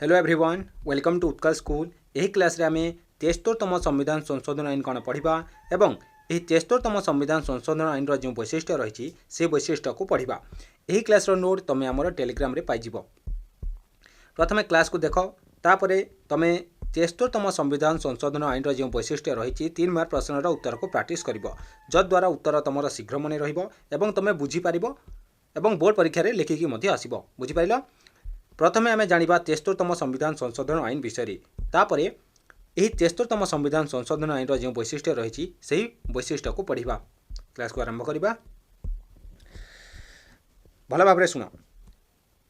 Hello everyone, welcome to Utkal school. यही class रे आमे 73तम संविधान संशोधन आईन कौन पढ़ा एवं यही 73तम संविधान संशोधन आईन जो वैशिष्ट्य रही से वैशिष्ट्य को पढ़ा। यही क्लास नोट तुम आमर टेलीग्राम रे पाइजिब। प्रथमे क्लास को देख, तापर तुम 73तम संविधान संशोधन आईन जो वैशिष्ट्य रही 3 मार्क प्रश्नर उत्तर को प्राक्टिस कर, जद्वारा उत्तर तुम शीघ्र मन रही बुझीपार और बोर्ड परीक्षा लिखिकी आसब। बुझीपार। प्रथमे आमे जानिबा 73तम संविधान संशोधन आईन विषय। तापर यही 73तम संविधान संशोधन आईन जो वैशिष्ट्य रही से वैशिष्ट्य को पढ़ा। क्लास को आरंभ करवा। भल भाव शुण।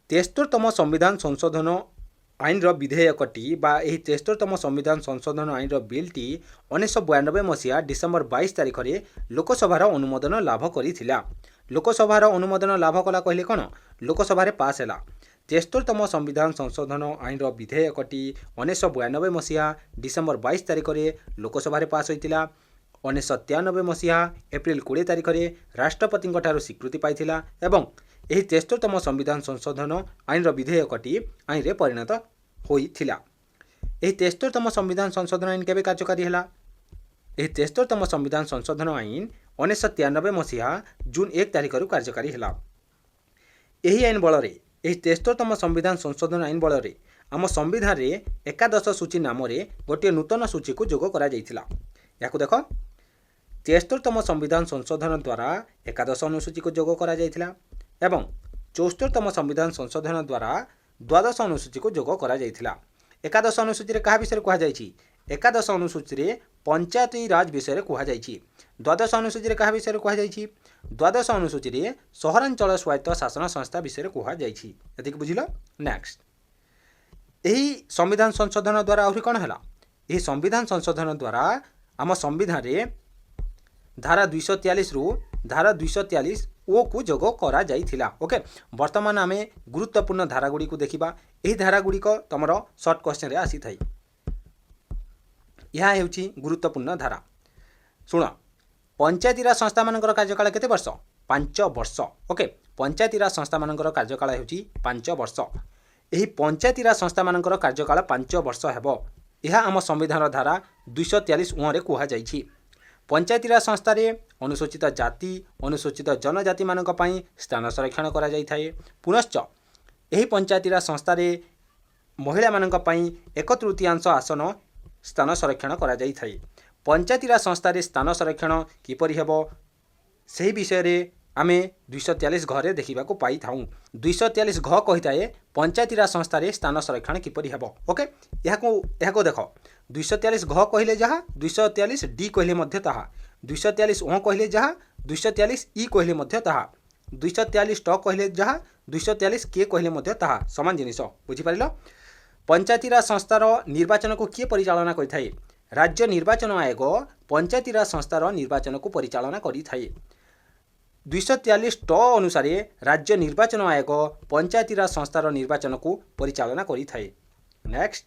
73तम संविधान संशोधन आईन विधेयकटी बा यही 73तम संविधान संशोधन आईन बिलटी 1992 मसीहा डिसेम्बर 22 तारिख में लोकसभार अनुमोदन लाभ करिथिला। लोकसभार अनुमोदन लाभ कला कहले कौन? लोकसभा पास है। 73तम संविधान संशोधन आईन विधेयकटी 1992 मसीहा डिसेम्बर 22 तारिख में लोकसभा पास होता। 1993 मसीहा एप्रिल 20 तारिख में राष्ट्रपति स्वीकृति पाई एवं यही 73तम संविधान संशोधन आईन विधेयकटी आईन रे परिणत होइथिला। यही 73तम संविधान संशोधन आईन केबे कार्यकारी है? यही 73तम संविधान संशोधन आईन 1993 मसीहा जून 1 तारिख कार्यकारी है। यही आईन बल यही 73तम संविधान संशोधन आईन बल आम संविधान रे एकादश सूची नाम गोटे नूतन सूची को जोग करा जाइथिला। याकु देख, 73तम संविधान संशोधन द्वारा एकादश अनुसूची को जोग करा जाइथिला एवं 74तम संविधान संशोधन द्वारा द्वादश अनुसूची को जोग करा जाइथिला। एकादश अनुसूची रे कहा विषय कहा जाइछि? एकादश अनुसूची रे पंचायती राज विषय कहा जाइछि। द्वादश अनुसूची रे कहा विषय कहा जाइछि? द्वादश अनुसूची रे सहरांचल स्वायत्त शासन संस्था विषय कहा जाइछि। एतिक बुझिल। नेक्स्ट, यही संविधान संशोधन द्वारा आहुरी कौन है? यही संविधान संशोधन द्वारा आम संविधान रे धारा 243 रु धारा 243 ओ को जोग करा जाइथिला। ओके, वर्तमान आमे गुरुत्वपूर्ण धारा गुडी को देखिबा। एही धारा गुडी को तमरो शॉर्ट क्वेश्चन रे आसी थाई। यह हेउची गुरुत्वपूर्ण धारा। सुन, पंचायती राज संस्था मानकर कार्यकाल केते वर्ष? 5 वर्ष। ओके, पंचायती राज संस्था मानकर कार्यकाल हेउची 5 वर्ष। एही पंचायती राज संस्था मानकर कार्यकाल 5 वर्ष हेबो। यह आम संविधान धारा 243 रे कहा जाइछि। पंचायती राज संस्था रे अनुसूचित जाति अनुसूचित जनजाति मानक पई स्थान संरक्षण करा जाई थाए। पुनश्च यही पंचायती राज संस्था रे महिला मानक पई 1/3 आसन स्थान संरक्षण करा जाई थाए। पंचायती राज संस्था रे स्थान संरक्षण किपरि हेबो सेही विषय रे आमे 243 घरे देखिबा को पाई थाउ। 243 घ कहिताए पंचायती राज संस्था रे स्थान संरक्षण किपरि हेबो। ओके, याको देखो, 243 घ कहिले जहा 243 डी कहिले मध्य ताहा, 243 ओ कहिले जहा 243 ई कहिले मध्य ताहा, 243 ट कहिले जहा 243 के कहिले मध्य ताहा समान जिनिस। बुझी पारिलो? पंचायती राज संस्थार निर्वाचन को किए परिचालना करिथाए? राज्य निर्वाचन आयोग पंचायती राज संस्थार निर्वाचन को परिचालना करिथाए। 243 ट अनुसार राज्य निर्वाचन आयोग पंचायती राज संस्थार निर्वाचन को परिचालना करिथाए। नेक्स्ट,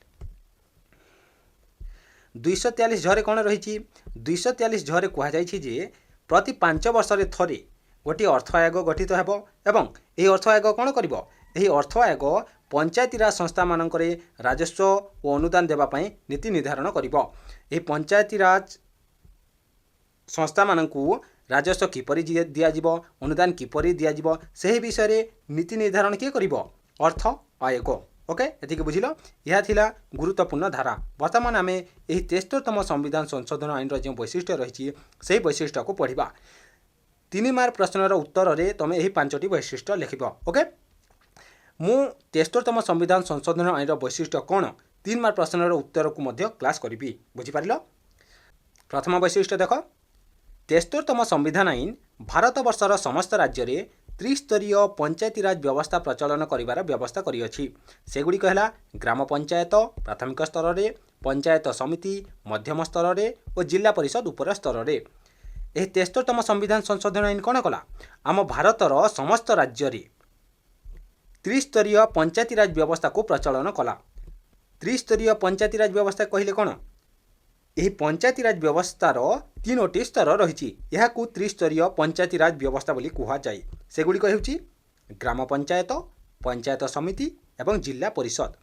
243 झरे कौन रही? 243 झरे कह जाए प्रति 5 वर्ष रे थरे गोटे अर्थ आयोग गठित हेबो एवं यही अर्थ आयोग कौन करिवो? यही अर्थ आयोग पंचायती राज संस्था मानकरे राजस्व और अनुदान देवा पई नीति निर्धारण करिवो। यही पंचायती राज संस्था मानकू राजस्व किपरि दिया जिवो, अनुदान किपरि दिया जिवो सेही विषय रे नीति निर्धारण किए करिवो? अर्थ आयोग। ओके, एतिक बुझिलो। यह थिला गुरुत्वपूर्ण धारा। वर्तमान आमे एही 73तम संविधान संशोधन आईन जो वैशिष्ट्य रही से वैशिष्ट्य को पढ़ा। 3 मार्क प्रश्नर उत्तर रे तुम यही 5टी वैशिष्ट्य लिखिब। ओके, मु 73तम संविधान संशोधन आईन वैशिष्ट्य कौन 3 मार्क प्रश्नर उत्तर को मध्य क्लास करी। बुझिपारिल? प्रथम वैशिष्ट्य देख, 73तम संविधान आईन भारत वर्षर समस्त राज्य रे त्रिस्तरीय पंचायती राज व्यवस्था प्रचलन करिवार व्यवस्था करिअछि। सेगुड़िक है ग्राम पंचायत प्राथमिक स्तर रे, पंचायत समिति मध्यम स्तर रे और जिला परिषद उपर स्तर रे। यह 73तम संविधान संशोधन आईन कौन कला? आम भारतर समस्त राज्य रे त्रिस्तरीय पंचायती राज व्यवस्था को प्रचलन कला। त्रिस्तरीय पंचायती राज व्यवस्था कहले कौन? यही पंचायती राज व्यवस्थार 3टी स्तर रही। यह त्रिस्तरीय पंचायती राज व्यवस्था बोली कहा जाए। सेगुड़िक हेउची ग्राम पंचायत, पंचायत समिति एवं जिला परिषद।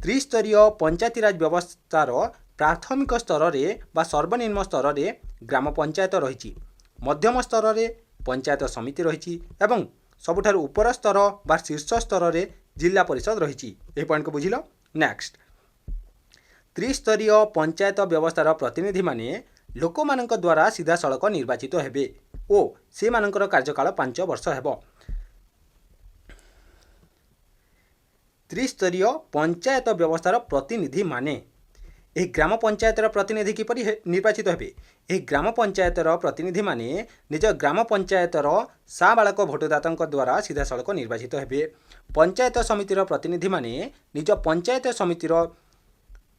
त्रिस्तरीय पंचायतीराज व्यवस्थार प्राथमिक स्तर में बा सर्वनिम्न स्तर में ग्राम पंचायत रही, मध्यम स्तर में पंचायत समिति रही एवं सबुठारु उपर स्तर बा शीर्ष स्तर में जिला परिषद रही। यह पॉइंट को बुझिल। नेक्स्ट, त्रिस्तरीय पंचायत व्यवस्थार प्रतिनिधि माने लोक मानक द्वारा सीधा सड़क निर्वाचित हेबे ओ से मानकर कार्यकाल 5 वर्ष हेबो। त्रिस्तरीय पंचायत व्यवस्थार प्रतिनिधि माने एक ग्राम पंचायतर प्रतिनिधि किपरि निर्वाचित हेबे। एक ग्राम पंचायतर प्रतिनिधि माने निज ग्राम पंचायतर साबालक भोटदाता द्वारा सीधा सड़क निर्वाचित हेबे। पंचायत समितिर प्रतिनिधि माने निज पंचायत समितिर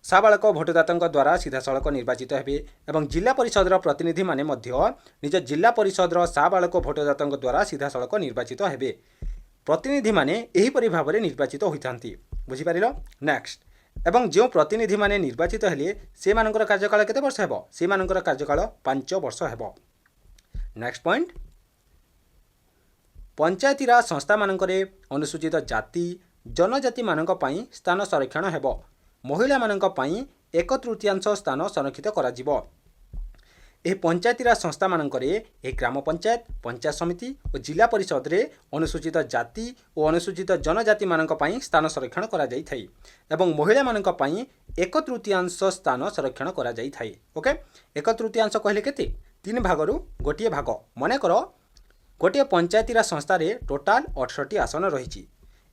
साबालक भोटदाता द्वारा सीधा सड़क निर्वाचित हेबे एवं जिला परिषदर प्रतिनिधि माने मध्य निज जिला परिषदर साबालक भोटदाता द्वारा सीधा सड़क निर्वाचित हेबे। प्रतिनिधि माने एहीपरि भाव में निर्वाचित होइथांती। बुझिपारिल। नेक्स्ट, एवं जो प्रतिनिधि माने निर्वाचित हेले से मानकर कार्यकाल केते वर्ष हेबो? से मानकर कार्यकाल 5 वर्ष हेबो। नेक्स्ट पॉइंट, पंचायतीराज संस्था मानकरे अनुसूचित जाति जनजाति मानक पई स्थान संरक्षण हेबो। महिला मानक पई 1/3 स्थान संरक्षित करा जिवो। ए पंचायतीराज संस्था मानकरे ए ग्राम पंचायत, पंचायत समिति और जिला परिषद रे अनुसूचित जाति और अनुसूचित जनजाति मानक पई स्थान संरक्षण करा जाई थाई एवं महिला मानक पई 1/3 स्थान संरक्षण करा जाई थाई। ओके, 1/3 कहले केते? 3 भागरु गोटिए भाग। मने करो गोटिए पंचायतीराज संस्था रे टोटाल 68 आसन रही।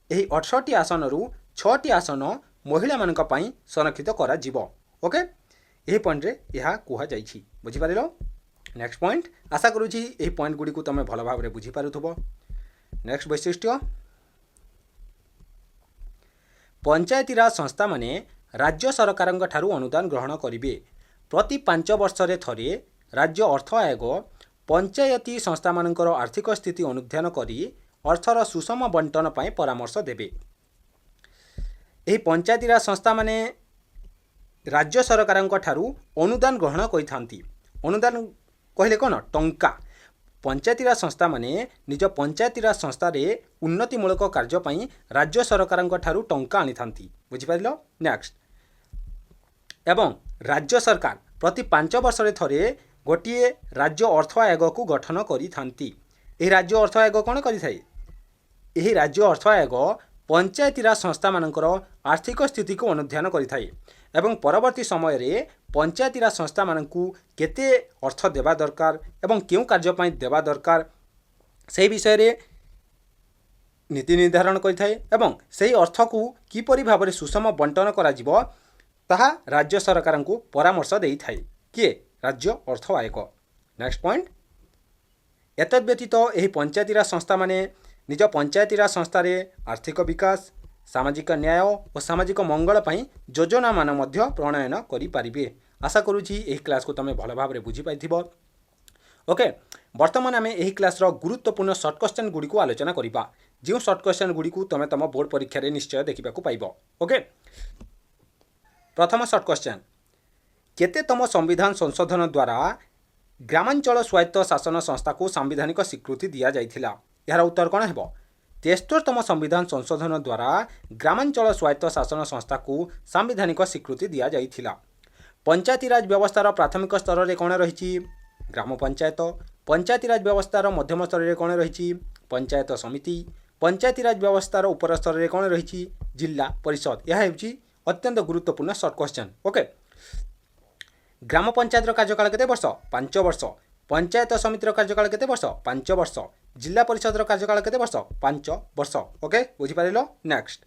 एही 68 आसन रु 6टी आसन महिला मानक पई संरक्षित करा जिवो। ओके, यही पॉइंट रे यह कुहा जाइछि। बुझी पारिलो। नेक्स्ट पॉइंट, आशा करूछि एही पॉइंट गुडी को तमे भलो भाव रे बुझी पारुथबो। नेक्स्ट वैशिष्ट्य, पंचायतीराज संस्था माने राज्य सरकारंक ठारू अनुदान ग्रहण करिवे। प्रति 5 वर्ष रे थरे राज्य अर्थ आयोग पंचायती संस्था मानकर आर्थिक स्थिति अनुध्यान करी अर्थर सुषम बंटन पई परामर्श देबे। एही पंचायतीराज संस्था माने राज्य सरकारंक ठारू अनुदान ग्रहण करिथांती। अनुदान कहले कोन? टंका। पंचायतीराज संस्था माने निज पंचायतीराज संस्था रे उन्नतिमूलक कार्य पई राज्य सरकारंक ठारू टंका आनिथांती। बुझि पारिलो। नेक्स्ट, एवं राज्य सरकार प्रति 5 वर्ष रे थरे गोटिए राज्य अर्थ आयोग को गठन करिथांती। एही राज्य अर्थ आयोग कोन करिथाय? एही राज्य अर्थ आयोग पंचायतीराज संस्था मानकर आर्थिक स्थिति को अनुध्यान करिथाय एवं परवर्ती समय रे पंचायतीराज संस्था मानकू केते अर्थ देवा दरकार एवं केउ कार्य पई देवा दरकार से विषय रे नीति निर्धारण करिथाय एवं सेही अर्थ को किपरि भाव रे सुषम बंटन करा जिवो ताहा राज्य सरकार को परामर्श देई थाय। किए? राज्य अर्थ आयोग। नेक्स्ट पॉइंट, एतद व्यतीत एही पंचायतीराज संस्था माने निज पंचायतीराज संस्था रे आर्थिक विकास, सामाजिक न्याय और सामाजिक मंगल पई योजना मान मध्य प्रणयन करि पारिबे। आशा करूछि एही क्लास को तमे भलो भाव रे बुझी पाइथिबो। ओके, वर्तमान आमे एही क्लास रो गुरुत्वपूर्ण शॉर्ट क्वेश्चन गुडी को आलोचना करिबा। जे शॉर्ट क्वेश्चन गुडी को तमे तम बोर्ड परीक्षा रे निश्चय देखिबा को पाइबो। ओके, प्रथम शॉर्ट क्वेश्चन, केतेतम संविधान संशोधन द्वारा ग्रामांचल स्वायत्त शासन संस्था को संवैधानिक स्वीकृति दिया जाइथिला? यार उत्तर कौन हेबो? 73तम संविधान संशोधन द्वारा ग्रामांचल स्वायत्त शासन संस्था को संवैधानिक स्वीकृति दिया जाइथिला। पंचायतीराज व्यवस्थार प्राथमिक स्तर रे कौन रही? ग्राम पंचायत। पंचायतीराज व्यवस्थार मध्यम स्तर रे कौन रही? पंचायत समिति। पंचायतीराज व्यवस्थार उपर स्तर रे कौन रही? जिला परिषद। यह हेउची अत्यंत गुरुत्वपूर्ण शॉर्ट क्वेश्चन। ओके, ग्राम पंचायत कार्यकाल केते वर्ष? 5 वर्ष। पंचायत समितिर कार्यकाल केते वर्ष? 5 वर्ष। जिला परिषदर कार्यकाल केते वर्ष? 5 वर्ष। ओके, बुझी पारिलो। नेक्स्ट,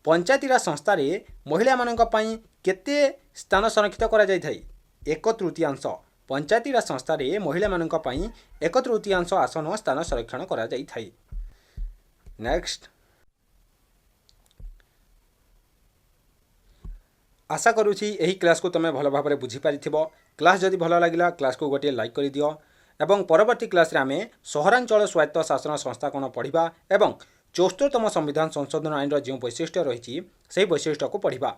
पंचायतीराज संस्था रे महिला मानक पई केते स्थान संरक्षित करा जाय थाई? 1/3। पंचायतीराज संस्था रे महिला मानक पई 1/3 आसन स्थान संरक्षण करा जाय थाई। नेक्स्ट, आशा करूछि एही क्लास को तमे भलो भाबरे बुझी पारिथिबो। क्लास जदि भलो लागिला क्लास को गोटे लाइक करि दियो एवं परवर्ती क्लास रे आमे सहरांचल स्वायत्त शासन संस्था कोन पढ़िबा एवं 74तम संविधान संशोधन आईन रो जे वैशिष्ट्य रहिछि सेही वैशिष्ट्य को पढ़िबा।